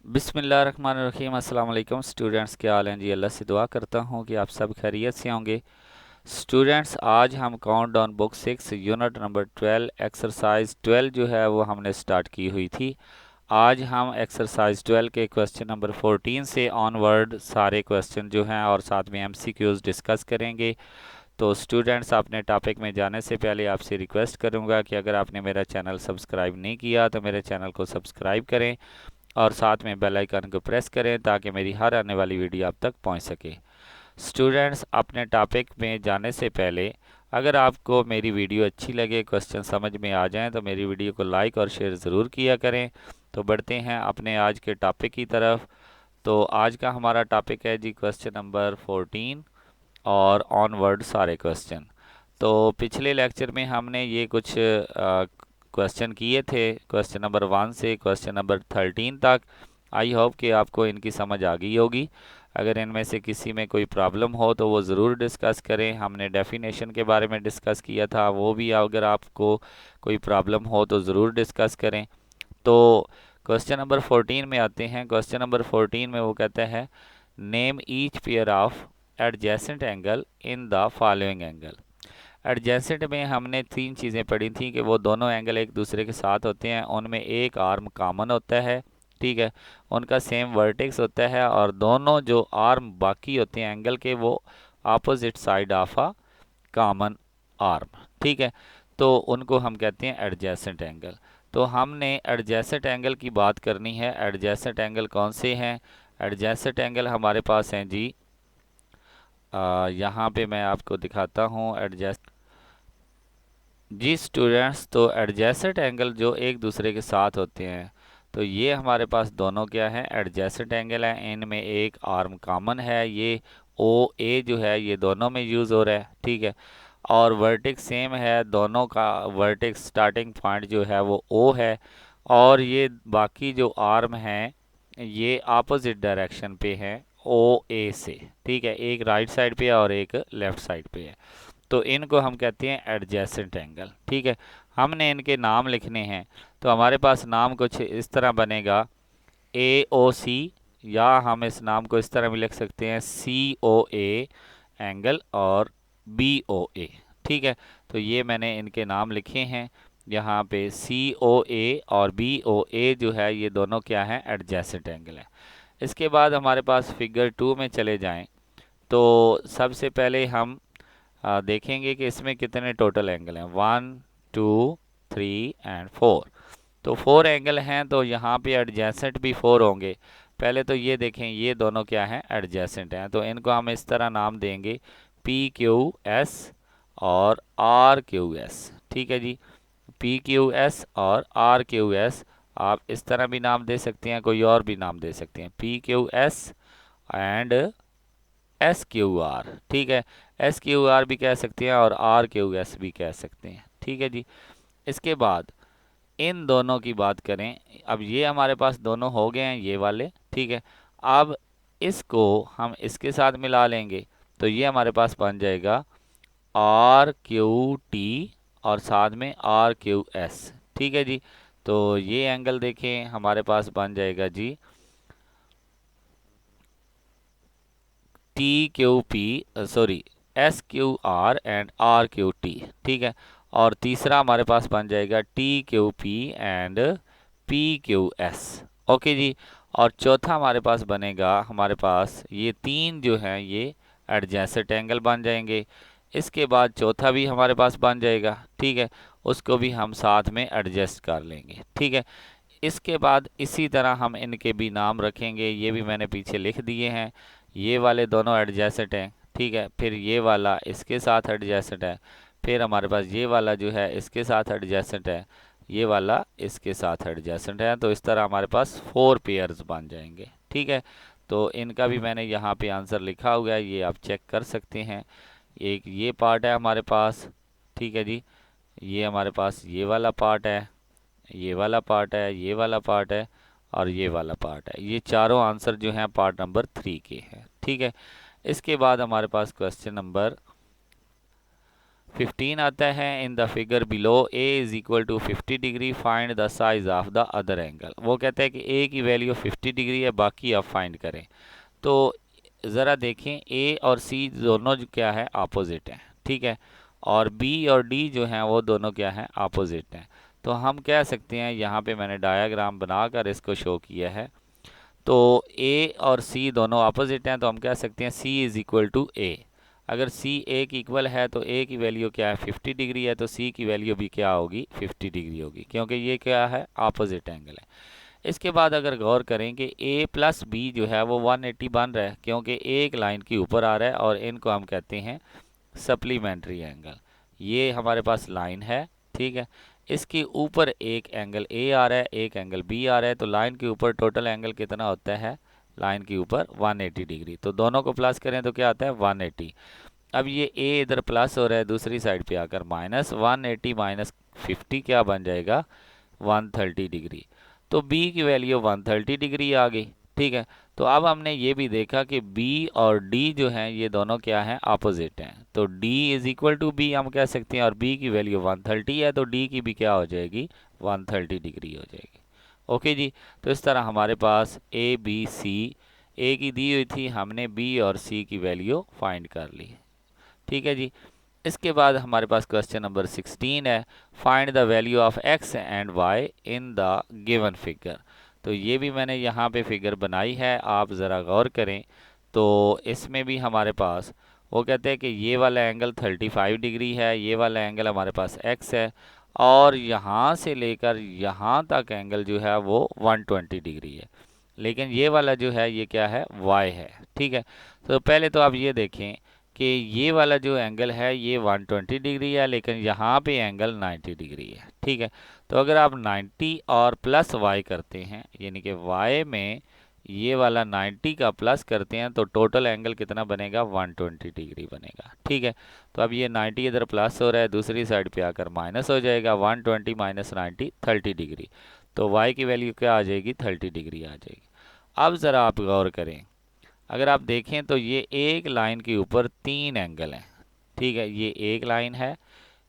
बिस्मिल्लाहिर्रहमानिर्रहीम। अस्सलाम वालेकुम स्टूडेंट्स, क्या हाल हैं जी। अल्लाह से दुआ करता हूँ कि आप सब खैरियत से होंगे। स्टूडेंट्स, आज हम count down book 6 unit number 12 exercise 12 जो है वो हमने स्टार्ट की हुई थी। आज हम एक्सरसाइज 12 के क्वेश्चन नंबर 14 से ऑनवर्ड सारे क्वेश्चन जो हैं और साथ में एमसीक्यूज डिस्कस करेंगे। तो स्टूडेंट्स, अपने टॉपिक में जाने से पहले आपसे रिक्वेस्ट करूंगा कि अगर आपने मेरा चैनल सब्सक्राइब नहीं किया तो मेरे चैनल को सब्सक्राइब करें और साथ में बेल आइकन को प्रेस करें ताकि मेरी हर आने वाली वीडियो आप तक पहुंच सके। स्टूडेंट्स, अपने टॉपिक में जाने से पहले अगर आपको मेरी वीडियो अच्छी लगे, क्वेश्चन समझ में आ जाएं तो मेरी वीडियो को लाइक और शेयर ज़रूर किया करें। तो बढ़ते हैं अपने आज के टॉपिक की तरफ। तो आज का हमारा टॉपिक है जी क्वेश्चन नंबर 14 और ऑनवर्ड सारे क्वेश्चन। तो पिछले लेक्चर में हमने ये कुछ क्वेश्चन किए थे, क्वेश्चन नंबर 1 से क्वेश्चन नंबर 13 तक। आई होप कि आपको इनकी समझ आ गई होगी। अगर इनमें से किसी में कोई प्रॉब्लम हो तो वो ज़रूर डिस्कस करें। हमने डेफिनेशन के बारे में डिस्कस किया था, वो भी अगर आपको कोई प्रॉब्लम हो तो ज़रूर डिस्कस करें। तो क्वेश्चन नंबर 14 में आते हैं। क्वेश्चन नंबर 14 में वो कहता है, name each pair of adjacent angle in the following angle. Adjacent में हमने तीन चीज़ें पढ़ी थी कि वो दोनों एंगल एक दूसरे के साथ होते हैं, उनमें एक आर्म कॉमन होता है, ठीक है, उनका सेम वर्टेक्स होता है और दोनों जो आर्म बाकी होते हैं एंगल के वो opposite side of a common arm, ठीक है। तो उनको हम कहते हैं एडजेसेंट एंगल। तो हमने एडजेसेंट एंगल की बात करनी है। एडजेसेंट एंगल कौन से हैं? एडजेसेंट एंगल हमारे पास हैं जी, यहाँ पे मैं आपको दिखाता हूँ एडजेस्ट जी स्टूडेंट्स। तो एडजेसेंट एंगल जो एक दूसरे के साथ होते हैं, तो ये हमारे पास दोनों क्या है, एडजेसेंट एंगल है। इनमें एक आर्म कॉमन है, ये ओ ए जो है ये दोनों में यूज़ हो रहा है, ठीक है। और वर्टेक्स सेम है, दोनों का वर्टेक्स स्टार्टिंग पॉइंट जो है वो ओ है। और ये बाकी जो आर्म हैं ये अपोजिट डायरेक्शन पे हैं ओ ए से, ठीक है। एक राइट साइड पे है और एक लेफ्ट साइड पे है। तो इनको हम कहते हैं एडजेसेंट एंगल, ठीक है। हमने इनके नाम लिखने हैं। तो हमारे पास नाम कुछ इस तरह बनेगा, ए ओ सी, या हम इस नाम को इस तरह भी लिख सकते हैं सी ओ ए एंगल और बी ओ ए, ठीक है। तो ये मैंने इनके नाम लिखे हैं यहाँ पे। सी ओ ए और बी ओ ए जो है ये दोनों क्या है, एडजेसेंट एंगल है। इसके बाद हमारे पास फिगर 2 में चले जाएं तो सबसे पहले हम देखेंगे कि इसमें कितने टोटल एंगल हैं। 1 2 3 एंड 4। तो 4 एंगल हैं, तो यहाँ पे एडजेसेंट भी 4 होंगे। पहले तो ये देखें, ये दोनों क्या हैं, एडजेसेंट हैं। तो इनको हम इस तरह नाम देंगे पी क्यू एस और आर क्यू एस, ठीक है जी। पी क्यू एस और आर क्यू एस आप इस तरह भी नाम दे सकते हैं, कोई और भी नाम दे सकते हैं, P Q S and S Q are, ठीक है। एस क्यू आर भी कह सकते हैं और आर क्यू एस भी कह सकते हैं, ठीक है जी। इसके बाद इन दोनों की बात करें, अब ये हमारे पास दोनों हो गए हैं ये वाले, ठीक है। अब इसको हम इसके साथ मिला लेंगे तो ये हमारे पास बन जाएगा आर क्यू टी और साथ में आर क्यू एस, ठीक है जी। तो ये एंगल देखें हमारे पास बन जाएगा G T Q P, sorry, S Q R and R Q T, ठीक है। और तीसरा हमारे पास बन जाएगा T Q P and P Q S, okay जी। और चौथा हमारे पास बनेगा, हमारे पास ये तीन जो हैं ये एडजेसेंट एंगल बन जाएंगे। इसके बाद चौथा भी हमारे पास बन जाएगा, ठीक है। उसको भी हम साथ में एडजस्ट कर लेंगे, ठीक है। इसके बाद इसी तरह हम इनके भी नाम रखेंगे, ये भी मैंने पीछे लिख दिए हैं। ये वाले दोनों एडजेसेंट हैं, ठीक है। फिर ये वाला इसके साथ एडजेसेंट है। फिर हमारे पास ये वाला जो है इसके साथ एडजेसेंट है, ये वाला इसके साथ एडजेसेंट है। तो इस तरह हमारे पास 4 पेयर्स बन जाएंगे, ठीक है। तो इनका भी मैंने यहाँ पे आंसर लिखा हुआ है, ये आप चेक कर सकते हैं। एक ये पार्ट है हमारे पास, ठीक है जी। ये हमारे पास ये वाला पार्ट है, ये वाला पार्ट है, ये वाला पार्ट है और ये वाला पार्ट है। ये चारों आंसर जो हैं पार्ट नंबर 3 के हैं, ठीक है। इसके बाद हमारे पास क्वेश्चन नंबर 15 आता है। In the figure below A is equal to 50 degree, find the size of the other angle. वो कहता है कि ए की वैल्यू 50 डिग्री है, बाकी आप फाइंड करें। तो ज़रा देखें, ए और सी दोनों जो क्या है अपोजिट हैं, ठीक है, और बी और डी जो हैं वो दोनों क्या हैं अपोजिट हैं। तो हम कह सकते हैं, यहाँ पे मैंने डायग्राम बनाकर इसको शो किया है, तो ए और सी दोनों अपोजिट हैं, तो हम कह सकते हैं सी इज़ इक्वल टू ए। अगर सी ए की इक्वल है तो ए की वैल्यू क्या है 50 डिग्री है, तो सी की वैल्यू भी क्या होगी 50 डिग्री होगी, क्योंकि ये क्या है अपोजिट एंगल है। इसके बाद अगर गौर करें कि ए प्लस बी जो है वो 180 बन रहा है, क्योंकि ए एक लाइन के ऊपर आ रहा है और इनको हम कहते हैं सप्लीमेंट्री एंगल। ये हमारे पास लाइन है, ठीक है, इसके ऊपर एक एंगल ए आ रहा है, एक एंगल बी आ रहा है, तो लाइन के ऊपर टोटल एंगल कितना होता है लाइन के ऊपर 180 डिग्री। तो दोनों को प्लस करें तो क्या आता है 180। अब ये ए इधर प्लस हो रहा है, दूसरी साइड पे आकर माइनस 180 माइनस 50 क्या बन जाएगा 130 डिग्री। तो बी की वैल्यू 130 डिग्री आ गई, ठीक है। तो अब हमने ये भी देखा कि बी और डी जो हैं ये दोनों क्या हैं अपोजिट हैं, तो D is equal to B हम कह सकते हैं, और बी की वैल्यू 130 है, तो डी की भी क्या हो जाएगी 130 डिग्री हो जाएगी। ओके जी। तो इस तरह हमारे पास ए बी सी, ए की दी हुई थी, हमने बी और सी की वैल्यू फाइंड कर ली, ठीक है जी। इसके बाद हमारे पास क्वेश्चन नंबर 16 है, find the value of x and y in the given figure. तो ये भी मैंने यहाँ पे फिगर बनाई है, आप ज़रा गौर करें। तो इसमें भी हमारे पास वो कहते हैं कि ये वाला एंगल 35 डिग्री है, ये वाला एंगल हमारे पास एक्स है, और यहाँ से लेकर यहाँ तक एंगल जो है वो 120 डिग्री है, लेकिन ये वाला जो है ये क्या है वाई है, ठीक है। तो पहले तो आप ये देखें कि ये वाला जो एंगल है ये 120 डिग्री है, लेकिन यहाँ पे एंगल 90 डिग्री है, ठीक है। तो अगर आप 90 और प्लस y करते हैं, यानी कि y में ये वाला 90 का प्लस करते हैं, तो टोटल एंगल कितना बनेगा 120 डिग्री बनेगा, ठीक है। तो अब ये 90 इधर प्लस हो रहा है, दूसरी साइड पे आकर माइनस हो जाएगा, 120 माइनस 90 30 डिग्री। तो y की वैल्यू क्या आ जाएगी 30 डिग्री आ जाएगी। अब ज़रा आप गौर करें, अगर आप देखें तो ये एक लाइन के ऊपर तीन एंगल हैं, ठीक है। ये एक लाइन है,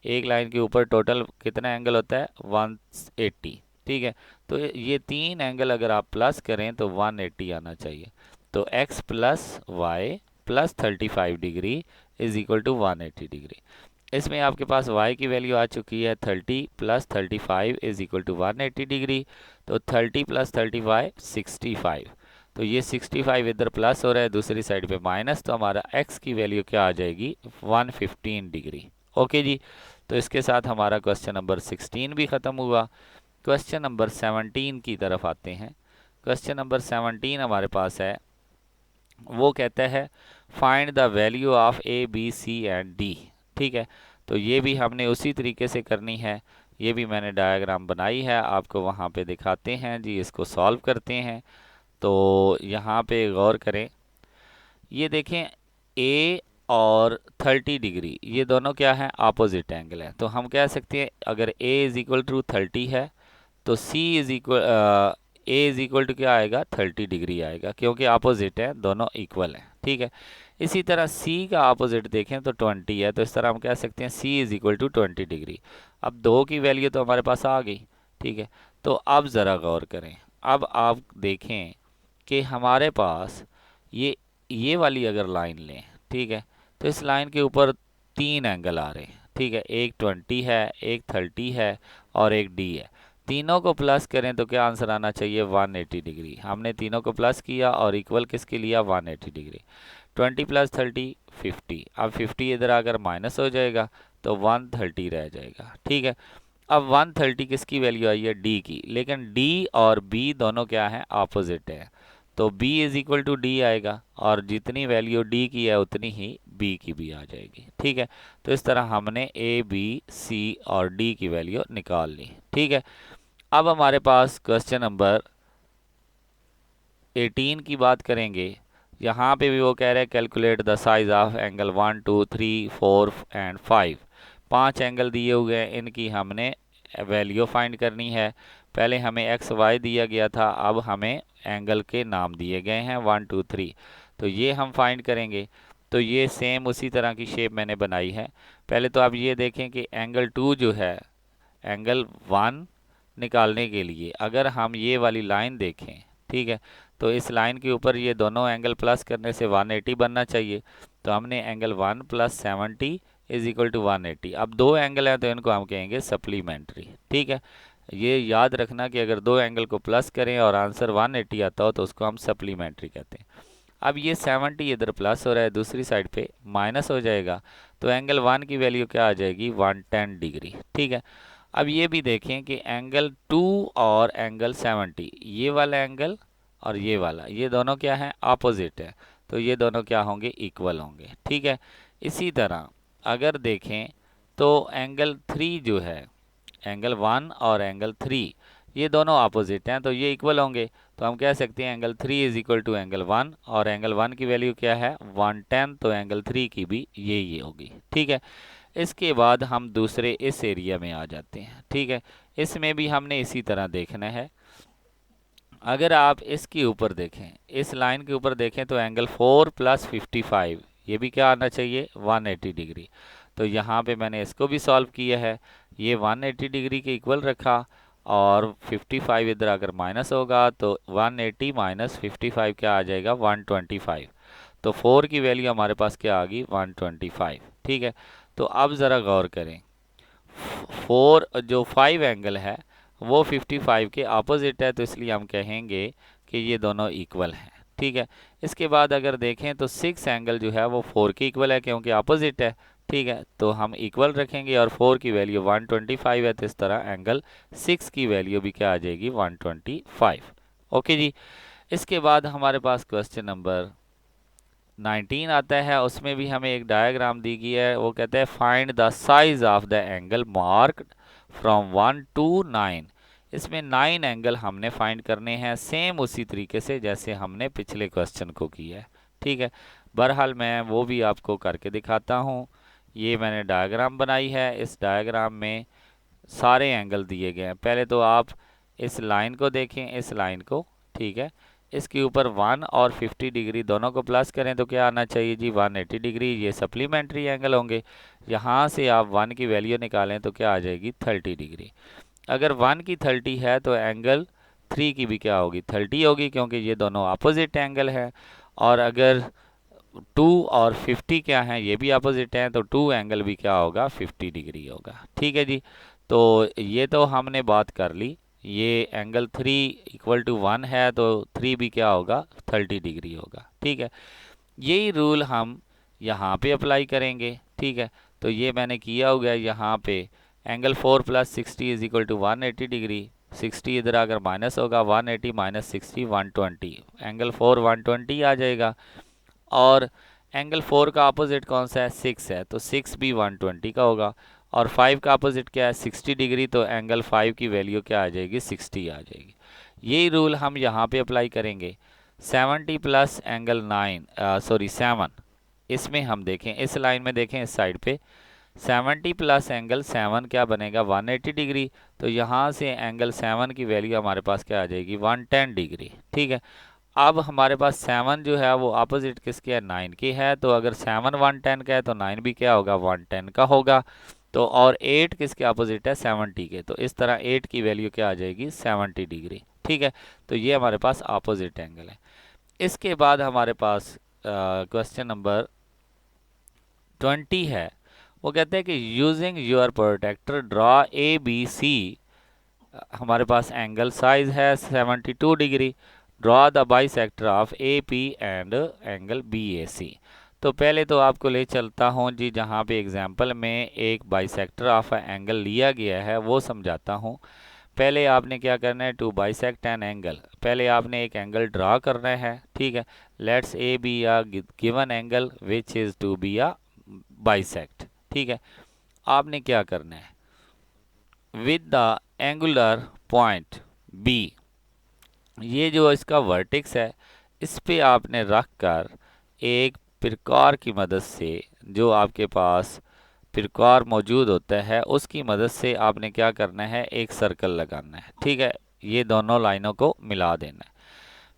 एक लाइन के ऊपर टोटल कितना एंगल होता है 180, ठीक है। तो ये तीन एंगल अगर आप प्लस करें तो 180 आना चाहिए। तो x plus y plus 35 degree is equal to 180 degree. इसमें आपके पास y की वैल्यू आ चुकी है 30 plus 35 is equal to 180 degree. तो 30 प्लस 35 65, तो ये 65 इधर प्लस हो रहा है, दूसरी साइड पे माइनस, तो हमारा x की वैल्यू क्या आ जाएगी 115 डिग्री। ओके जी। तो इसके साथ हमारा क्वेश्चन नंबर 16 भी ख़त्म हुआ। क्वेश्चन नंबर 17 की तरफ आते हैं। क्वेश्चन नंबर 17 हमारे पास है, वो कहता है find the value of A B C and D, ठीक है। तो ये भी हमने उसी तरीके से करनी है, ये भी मैंने डायग्राम बनाई है, आपको वहाँ पे दिखाते हैं जी, इसको सॉल्व करते हैं। तो यहाँ पे गौर करें, ये देखें ए और 30 डिग्री ये दोनों क्या है अपोजिट एंगल है, तो हम कह सकते हैं अगर ए इज इक्वल टू 30 है तो C is equal A is equal to क्या आएगा 30 डिग्री आएगा, क्योंकि अपोजिट है, दोनों इक्वल हैं, ठीक है। इसी तरह सी का अपोजिट देखें तो 20 है, तो इस तरह हम कह सकते हैं सी इज इक्वल टू 20 डिग्री। अब दो की वैल्यू तो हमारे पास आ गई, ठीक है। तो अब ज़रा गौर करें, अब आप देखें कि हमारे पास ये वाली अगर लाइन लें, ठीक है, तो इस लाइन के ऊपर तीन एंगल आ रहे हैं, ठीक है। एक 20 है, एक 30 है और एक डी है। तीनों को प्लस करें तो क्या आंसर आना चाहिए 180 डिग्री। हमने तीनों को प्लस किया और इक्वल किसके लिया 180 डिग्री। 20 प्लस 30 50, अब 50 इधर आकर माइनस हो जाएगा तो 130 रह जाएगा, ठीक है। अब 130 किसकी वैल्यू आई है डी की, लेकिन डी और बी दोनों क्या हैं अपोजिट है, तो b is equal to D आएगा, और जितनी वैल्यू d की है उतनी ही b की भी आ जाएगी, ठीक है। तो इस तरह हमने a b c और d की वैल्यू निकाल ली, ठीक है। अब हमारे पास क्वेश्चन नंबर 18 की बात करेंगे। यहाँ पे भी वो कह रहे हैं calculate the size of angle 1 2 3 4 and 5। पांच एंगल दिए हुए हैं, इनकी हमने वैल्यू फाइंड करनी है। पहले हमें एक्स वाई दिया गया था, अब हमें एंगल के नाम दिए गए हैं 1 2 3, तो ये हम फाइंड करेंगे। तो ये सेम उसी तरह की शेप मैंने बनाई है। पहले तो आप ये देखें कि एंगल 2 जो है एंगल 1 निकालने के लिए अगर हम ये वाली लाइन देखें, ठीक है, तो इस लाइन के ऊपर ये दोनों एंगल प्लस करने से 180 बनना चाहिए। तो हमने एंगल 1 + 70 = 180। अब दो एंगल हैं तो इनको हम कहेंगे सप्लीमेंट्री, ठीक है। ये याद रखना कि अगर दो एंगल को प्लस करें और आंसर 180 आता हो तो उसको हम सप्लीमेंट्री कहते हैं। अब ये 70 इधर प्लस हो रहा है, दूसरी साइड पे माइनस हो जाएगा, तो एंगल 1 की वैल्यू क्या आ जाएगी, 110 डिग्री, ठीक है। अब ये भी देखें कि एंगल 2 और एंगल 70, ये वाला एंगल और ये वाला, ये दोनों क्या है, अपोजिट है, तो ये दोनों क्या होंगे, इक्वल होंगे, ठीक है। इसी तरह अगर देखें तो एंगल 3 जो है, एंगल 1 और एंगल 3 ये दोनों अपोजिट हैं, तो ये इक्वल होंगे। तो हम कह सकते हैं एंगल 3 = एंगल 1, और एंगल 1 की वैल्यू क्या है, 110, तो एंगल 3 की भी ये होगी, ठीक है। इसके बाद हम दूसरे इस एरिया में आ जाते हैं, ठीक है। इसमें भी हमने इसी तरह देखना है। अगर आप इसके ऊपर देखें, इस लाइन के ऊपर देखें, तो एंगल 4 + 55 ये भी क्या आना चाहिए, 180 डिग्री। तो यहाँ पे मैंने इसको भी सॉल्व किया है, ये 180 डिग्री के इक्वल रखा, और 55 इधर अगर माइनस होगा तो 180 - 55 क्या आ जाएगा, 125। तो 4 की वैल्यू हमारे पास क्या आ गई, 125, ठीक है। तो अब ज़रा गौर करें, 4 जो 5 एंगल है वो 55 के अपोजिट है, तो इसलिए हम कहेंगे कि ये दोनों इक्वल हैं, ठीक है। इसके बाद अगर देखें तो 6 एंगल जो है वो 4 के इक्वल है क्योंकि अपोजिट है, ठीक है। तो हम इक्वल रखेंगे, और 4 की वैल्यू 125 है, तो इस तरह एंगल 6 की वैल्यू भी क्या आ जाएगी, 125। ओके जी। इसके बाद हमारे पास क्वेश्चन नंबर 19 आता है, उसमें भी हमें एक डायग्राम दी गई है। वो कहते हैं find the size of the angle marked from 1 to 9। इसमें 9 एंगल हमने फाइंड करने हैं, सेम उसी तरीके से जैसे हमने पिछले क्वेश्चन को किया है, ठीक है। बहरहाल मैं वो भी आपको करके दिखाता हूँ। ये मैंने डायग्राम बनाई है, इस डायग्राम में सारे एंगल दिए गए हैं। पहले तो आप इस लाइन को देखें, इस लाइन को, ठीक है। इसके ऊपर 1 और 50 डिग्री दोनों को प्लस करें तो क्या आना चाहिए जी, 180 डिग्री। ये सप्लीमेंट्री एंगल होंगे। यहाँ से आप 1 की वैल्यू निकालें तो क्या आ जाएगी, 30 डिग्री। अगर 1 की 30 है तो एंगल 3 की भी क्या होगी, 30 होगी, क्योंकि ये दोनों अपोजिट एंगल है। और अगर 2 और 50 क्या हैं, ये भी अपोजिट हैं, तो 2 एंगल भी क्या होगा, 50 डिग्री होगा, ठीक है जी। तो ये तो हमने बात कर ली। ये एंगल 3 = 1 है, तो 3 भी क्या होगा, 30 डिग्री होगा, ठीक है। यही रूल हम यहाँ पे अप्लाई करेंगे, ठीक है। तो ये मैंने किया हो गया यहाँ पे, एंगल 4 + 60 = 180 डिग्री। 60 इधर अगर माइनस होगा, 180 - 60 120, एंगल 4 120 आ जाएगा। और एंगल 4 का अपोजिट कौन सा है, 6 है, तो 6 भी 120 का होगा। और 5 का अपोजिट क्या है, 60 डिग्री, तो एंगल 5 की वैल्यू क्या आ जाएगी, 60 आ जाएगी। यही रूल हम यहाँ पे अप्लाई करेंगे। 70 + एंगल 7, इसमें हम देखें, इस लाइन में देखें, इस साइड पे 70 + एंगल 7 क्या बनेगा, 180 डिग्री। तो यहाँ से एंगल 7 की वैल्यू हमारे पास क्या आ जाएगी, 110 डिग्री, ठीक है। अब हमारे पास 7 जो है वो अपोजिट किसके है, 9 के है। तो अगर 7 110 का है तो 9 भी क्या होगा, 110 का होगा। तो और 8 किसके अपोजिट है, 70 के। तो इस तरह 8 की वैल्यू क्या आ जाएगी, 70 डिग्री, ठीक है। तो ये हमारे पास अपोजिट एंगल है। इसके बाद हमारे पास क्वेश्चन नंबर 20 है। वो कहते हैं कि using your protractor draw ABC। हमारे पास एंगल साइज है 72 degree. Draw the bisector of AP and angle BAC। तो पहले तो आपको ले चलता हूँ जी, जहाँ पे एग्जाम्पल में एक बाइसेक्टर ऑफ एंगल लिया गया है वो समझाता हूँ। पहले आपने क्या करना है, टू बाइसेक्ट एन एंगल, पहले आपने एक एंगल ड्रा करना है, ठीक है। Let's A be a given angle which is to be a bisect, ठीक है। आपने क्या करना है, with the angular point B, ये जो इसका वर्टेक्स है इस पे आपने रख कर एक प्रकार की मदद से, जो आपके पास प्रकार मौजूद होता है उसकी मदद से आपने क्या करना है, एक सर्कल लगाना है, ठीक है। ये दोनों लाइनों को मिला देना है।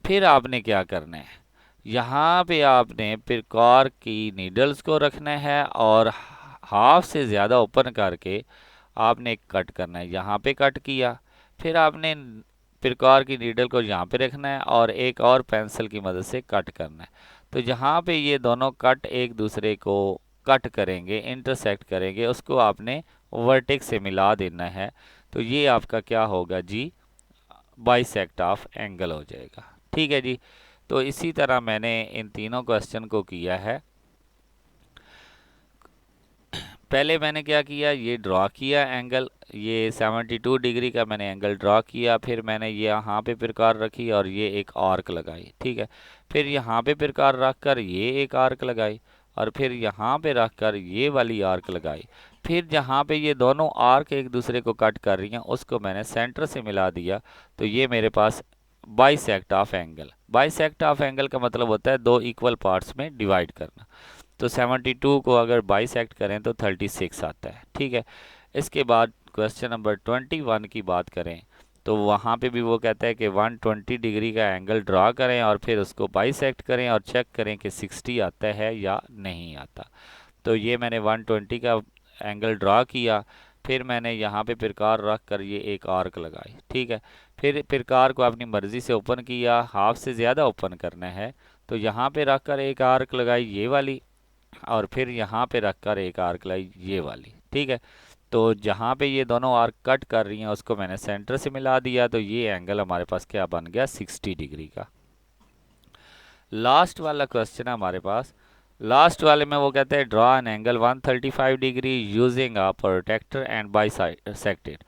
फिर आपने क्या करना है, यहाँ पे आपने प्रकार की नीडल्स को रखना है और हाफ से ज़्यादा ओपन करके आपने कट करना है। यहाँ पे कट किया, फिर आपने प्रकार की नीडल को यहाँ पे रखना है और एक और पेंसिल की मदद से कट करना है। तो जहाँ पे ये दोनों कट एक दूसरे को कट करेंगे, इंटरसेक्ट करेंगे, उसको आपने वर्टेक्स से मिला देना है। तो ये आपका क्या होगा जी, बाइसेक्ट ऑफ एंगल हो जाएगा। ठीक है जी। तो इसी तरह मैंने इन तीनों क्वेश्चन को किया है। पहले मैंने क्या किया, ये ड्रॉ किया एंगल, ये 72 डिग्री का मैंने एंगल ड्रॉ किया। फिर मैंने ये यहाँ पे प्रकार रखी और ये एक आर्क लगाई। ठीक है। फिर यहाँ पे प्रकार रख कर ये एक आर्क लगाई और फिर यहाँ पे रख कर ये वाली आर्क लगाई। फिर जहाँ पे ये दोनों आर्क एक दूसरे को कट कर रही हैं उसको मैंने सेंटर से मिला दिया। तो ये मेरे पास bisect of angle. Bisect of angle का मतलब होता है दो इक्वल पार्ट्स में डिवाइड करना। तो 72 को अगर बाइसेक्ट करें तो 36 आता है। ठीक है। इसके बाद क्वेश्चन नंबर 21 की बात करें तो वहाँ पे भी वो कहता है कि 120 डिग्री का एंगल ड्रा करें और फिर उसको बाइसेक्ट करें और चेक करें कि 60 आता है या नहीं आता। तो ये मैंने 120 का एंगल ड्रा किया। फिर मैंने यहाँ पे प्रकार रख कर ये एक आर्क लगाई। ठीक है। फिर प्रकार को अपनी मर्ज़ी से ओपन किया, हाफ से ज़्यादा ओपन करना है। तो यहाँ पे रख कर एक आर्क लगाई ये वाली और फिर यहाँ पे रखकर एक आर्क लाई ये वाली। ठीक है। तो जहाँ पे ये दोनों आर्क कट कर रही हैं उसको मैंने सेंटर से मिला दिया। तो ये एंगल हमारे पास क्या बन गया, 60 डिग्री का। लास्ट वाला क्वेश्चन है हमारे पास। लास्ट वाले में वो कहते हैं draw an angle 135 degree using a protractor and bisected.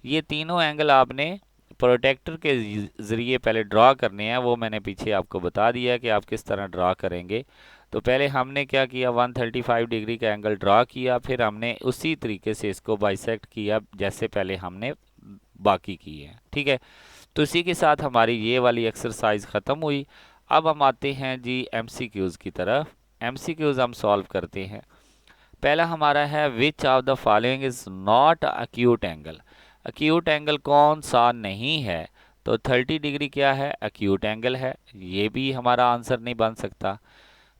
ये तीनों एंगल आपने प्रोटेक्टर के ज़रिए पहले ड्रा करने हैं। वो मैंने पीछे आपको बता दिया कि आप किस तरह ड्रा करेंगे। तो पहले हमने क्या किया, 135 डिग्री का एंगल ड्रा किया, फिर हमने उसी तरीके से इसको बाइसेक्ट किया जैसे पहले हमने बाकी किए हैं। ठीक है। तो इसी के साथ हमारी ये वाली एक्सरसाइज ख़त्म हुई। अब हम आते हैं जी एमसीक्यूज़ की तरफ। एमसीक्यूज़ हम सॉल्व करते हैं। पहला हमारा है which of the following is not acute angle. Acute angle कौन सा नहीं है। तो 30 डिग्री क्या है, अक्यूट एंगल है, ये भी हमारा आंसर नहीं बन सकता।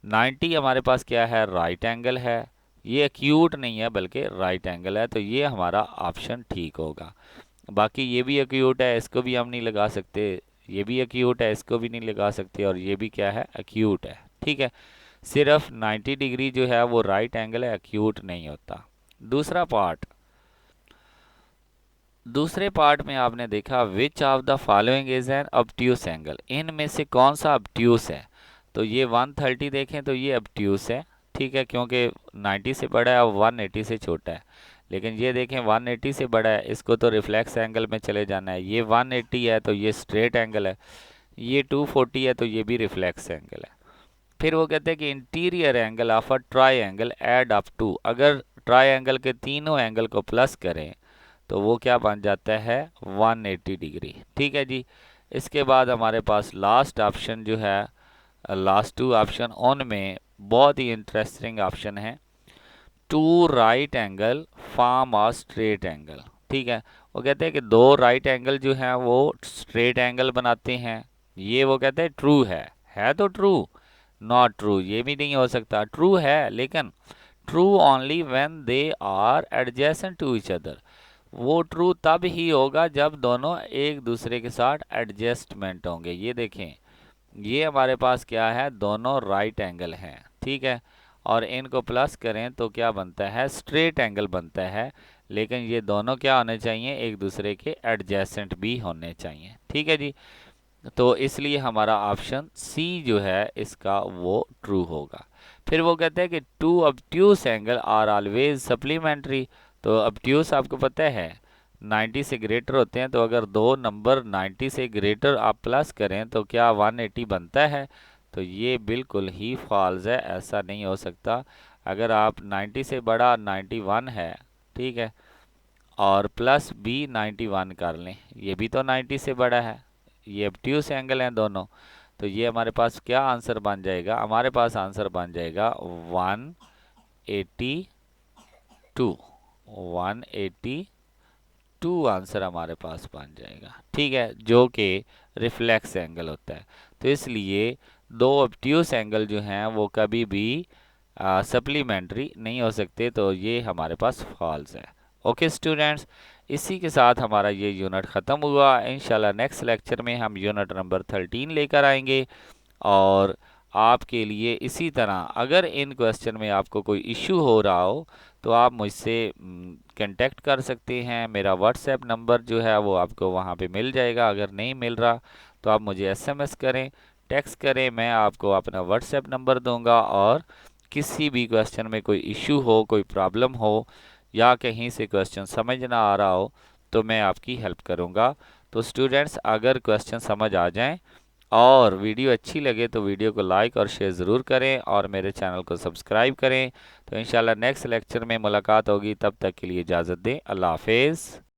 90 हमारे पास क्या है, राइट एंगल है, ये अक्यूट नहीं है बल्कि राइट एंगल है। तो ये हमारा ऑप्शन ठीक होगा। बाकी ये भी अक्यूट है, इसको भी हम नहीं लगा सकते, ये भी अक्यूट है, इसको भी नहीं लगा सकते, और ये भी क्या है, अक्यूट है। ठीक है। सिर्फ 90 डिग्री जो है वो राइट एंगल है, अक्यूट नहीं होता। दूसरा पार्ट, दूसरे पार्ट में आपने देखा which of the following is an obtuse angle. इनमें से कौन सा ऑब्ट्यूस है। तो ये 130 देखें तो ये ऑब्ट्यूस है। ठीक है, क्योंकि 90 से बड़ा है और 180 से छोटा है। लेकिन ये देखें 180 से बड़ा है, इसको तो रिफ्लेक्स एंगल में चले जाना है। ये 180 है तो ये स्ट्रेट एंगल है, ये 240 है तो ये भी रिफ्लेक्स एंगल है। फिर वो कहते हैं कि interior angle of a triangle add up to. अगर ट्राई एंगल के तीनों एंगल को प्लस करें तो वो क्या बन जाता है, 180 डिग्री। ठीक है जी। इसके बाद हमारे पास लास्ट ऑप्शन जो है, लास्ट टू ऑप्शन, उनमें बहुत ही इंटरेस्टिंग ऑप्शन है। Two right angle form a straight angle. ठीक है। वो कहते हैं कि दो राइट एंगल जो हैं वो स्ट्रेट एंगल बनाते हैं। ये वो कहते हैं ट्रू है तो ट्रू, नॉट ट्रू ये भी नहीं हो सकता। ट्रू है लेकिन true only when they are adjacent to each other. वो ट्रू तब ही होगा जब दोनों एक दूसरे के साथ एडजस्टमेंट होंगे। ये देखें, ये हमारे पास क्या है, दोनों राइट एंगल हैं। ठीक है। और इनको प्लस करें तो क्या बनता है, स्ट्रेट एंगल बनता है। लेकिन ये दोनों क्या होने चाहिए, एक दूसरे के एडजेसेंट भी होने चाहिए। ठीक है जी। तो इसलिए हमारा ऑप्शन सी जो है इसका वो ट्रू होगा। फिर वो कहते हैं कि two obtuse angle are always supplementary. तो ऑब्ट्यूस आपको पता है 90 से ग्रेटर होते हैं। तो अगर दो नंबर 90 से ग्रेटर आप प्लस करें तो क्या 180 बनता है। तो ये बिल्कुल ही फॉल्स है, ऐसा नहीं हो सकता। अगर आप 90 से बड़ा 91 है, ठीक है, और प्लस भी 91 कर लें, ये भी तो 90 से बड़ा है, ये ऑब्ट्यूस एंगल हैं दोनों। तो ये हमारे पास क्या आंसर बन जाएगा, हमारे पास आंसर बन जाएगा 182। 182 2 आंसर हमारे पास बन जाएगा, ठीक है, जो कि रिफ्लेक्स एंगल होता है। तो इसलिए दो ऑब्ट्यूस एंगल जो हैं वो कभी भी सप्लीमेंट्री नहीं हो सकते, तो ये हमारे पास फॉल्स है। ओके स्टूडेंट्स, इसी के साथ हमारा ये यूनिट ख़त्म हुआ। इंशाल्लाह नेक्स्ट लेक्चर में हम यूनिट नंबर 13 लेकर आएंगे, और आपके लिए इसी तरह अगर इन क्वेश्चन में आपको कोई इशू हो रहा हो तो आप मुझसे कांटेक्ट कर सकते हैं। मेरा व्हाट्सएप नंबर जो है वो आपको वहाँ पे मिल जाएगा। अगर नहीं मिल रहा तो आप मुझे एसएमएस करें, टेक्स्ट करें, मैं आपको अपना व्हाट्सएप नंबर दूंगा, और किसी भी क्वेश्चन में कोई इशू हो, कोई प्रॉब्लम हो, या कहीं से क्वेश्चन समझ ना आ रहा हो तो मैं आपकी हेल्प करूंगा। तो स्टूडेंट्स, अगर क्वेश्चन समझ आ जाएं और वीडियो अच्छी लगे तो वीडियो को लाइक और शेयर ज़रूर करें, और मेरे चैनल को सब्सक्राइब करें। तो इंशाल्लाह नेक्स्ट लेक्चर में मुलाकात होगी, तब तक के लिए इजाज़त दें। अल्लाह हाफिज़।